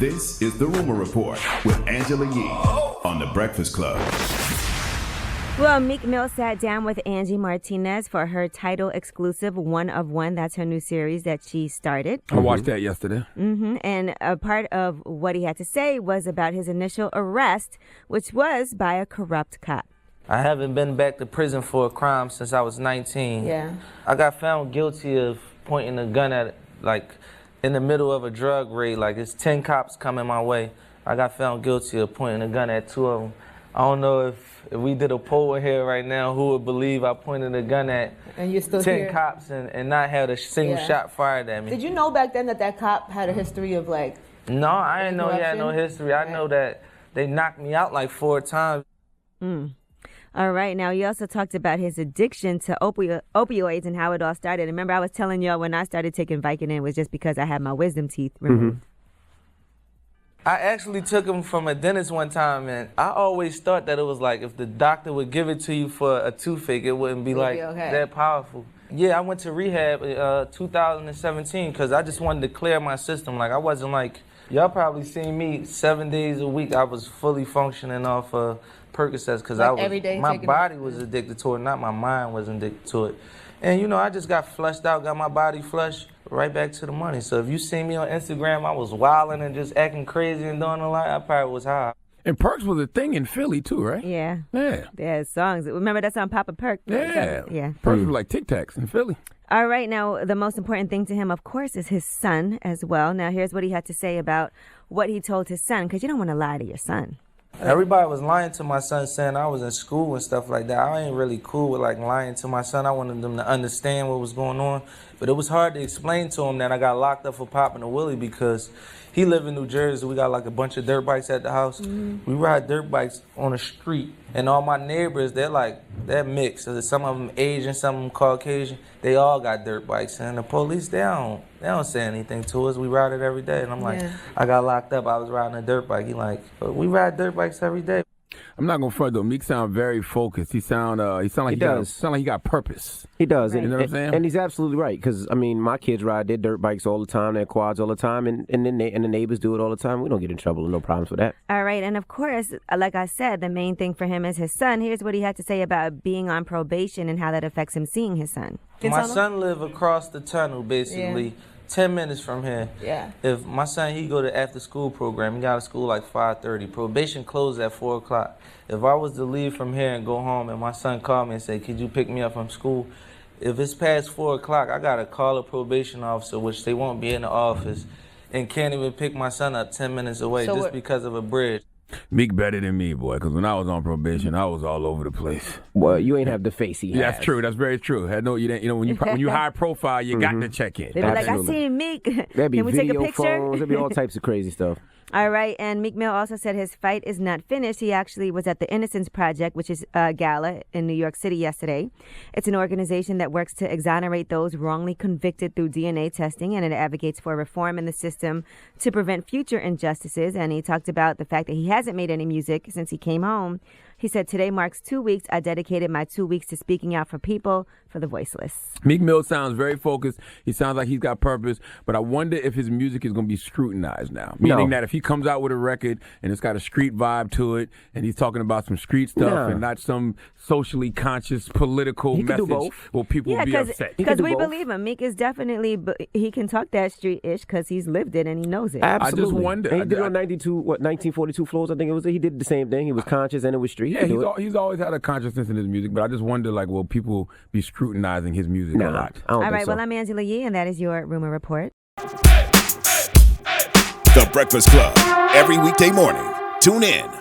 This is The Rumor Report with Angela Yee on The Breakfast Club. Well, Meek Mill sat down with Angie Martinez for her title exclusive One of One. That's her new series that she started. I watched that yesterday. And a part of what he had to say was about his initial arrest, which was by a corrupt cop. I haven't been back to prison for a crime since I was 19. Yeah. I got found guilty of pointing a gun at, in the middle of a drug raid. It's 10 cops coming my way. I got found guilty of pointing a gun at 2 of them. I don't know if we did a poll in here right now, who would believe I pointed a gun at and you're still 10 here. cops and not had a single shot fired at me. Did you know back then that cop had a history of No, I didn't know he had no history. I know that they knocked me out 4 times. All right. Now, he also talked about his addiction to opioids and how it all started. Remember, I was telling y'all when I started taking Vicodin, it was just because I had my wisdom teeth removed. I actually took him from a dentist one time, and I always thought that it was if the doctor would give it to you for a toothache, it wouldn't be that powerful. Yeah, I went to rehab in 2017 because I just wanted to clear my system. I wasn't y'all probably seen me 7 days a week. I was fully functioning off Percocets because my body was addicted to it, not my mind was addicted to it. And I just got flushed out, got my body flushed, right back to the money. So if you see me on Instagram, I was wilding and just acting crazy and doing a lot, I probably was high. And Perks was a thing in Philly too, right? Yeah. Yeah. They had songs. Remember that song, Papa Perk? Yeah. Yeah. Perks was like Tic Tacs in Philly. All right. Now, the most important thing to him, of course, is his son as well. Now, here's what he had to say about what he told his son, because you don't want to lie to your son. Everybody was lying to my son, saying I was in school and stuff like that. I ain't really cool with lying to my son. I wanted them to understand what was going on. But it was hard to explain to him that I got locked up for popping a willie because he lived in New Jersey. We got a bunch of dirt bikes at the house. We ride dirt bikes on the street. And all my neighbors, they're mixed. So some of them Asian, some of them Caucasian. They all got dirt bikes. And the police, they don't say anything to us. We ride it every day. And I'm I got locked up. I was riding a dirt bike. He we ride dirt bikes every day. I'm not gonna front though. Meek sound very focused. He sound like he got purpose. He does. Right. You know what I'm saying? And he's absolutely right. Because my kids ride their dirt bikes all the time, their quads all the time, and the neighbors do it all the time. We don't get in trouble. No problems with that. All right. And of course, like I said, the main thing for him is his son. Here's what he had to say about being on probation and how that affects him seeing his son. My son live across the tunnel, basically. Yeah. 10 minutes from here. Yeah. If my son, he go to after school program, he got to school 5:30. Probation closed at 4 o'clock. If I was to leave from here and go home and my son called me and say, could you pick me up from school? If it's past 4 o'clock, I got to call a probation officer, which they won't be in the office, and can't even pick my son up 10 minutes away because of a bridge. Meek better than me, boy, because when I was on probation, I was all over the place. Well, you ain't have the face he has. Yeah, that's true. That's very true. When you high profile, you got to check in. They be like, I seen Meek. There'd be Can we take a video picture? phones. There'd be all types of crazy stuff. All right, and Meek Mill also said his fight is not finished. He actually was at the Innocence Project, which is a gala in New York City yesterday. It's an organization that works to exonerate those wrongly convicted through DNA testing, and it advocates for reform in the system to prevent future injustices. And he talked about the fact that he hasn't made any music since he came home. He said, today marks 2 weeks. I dedicated my 2 weeks to speaking out for people, for the voiceless. Meek Mill sounds very focused. He sounds like he's got purpose, but I wonder if his music is going to be scrutinized now. Meaning that if he comes out with a record and it's got a street vibe to it and he's talking about some street stuff and not some socially conscious political message, well, people will be upset. Because we believe him. Meek is definitely, he can talk that street-ish because he's lived it and he knows it. Absolutely. I just wonder. And he did it on 1942 floors, I think it was. He did the same thing. He was conscious and it was street. Yeah, he's always had a consciousness in his music, but I just wonder, will people be scrutinizing his music a lot? All right, well, I'm Angela Yee, and that is your Rumor Report. The Breakfast Club. Every weekday morning. Tune in.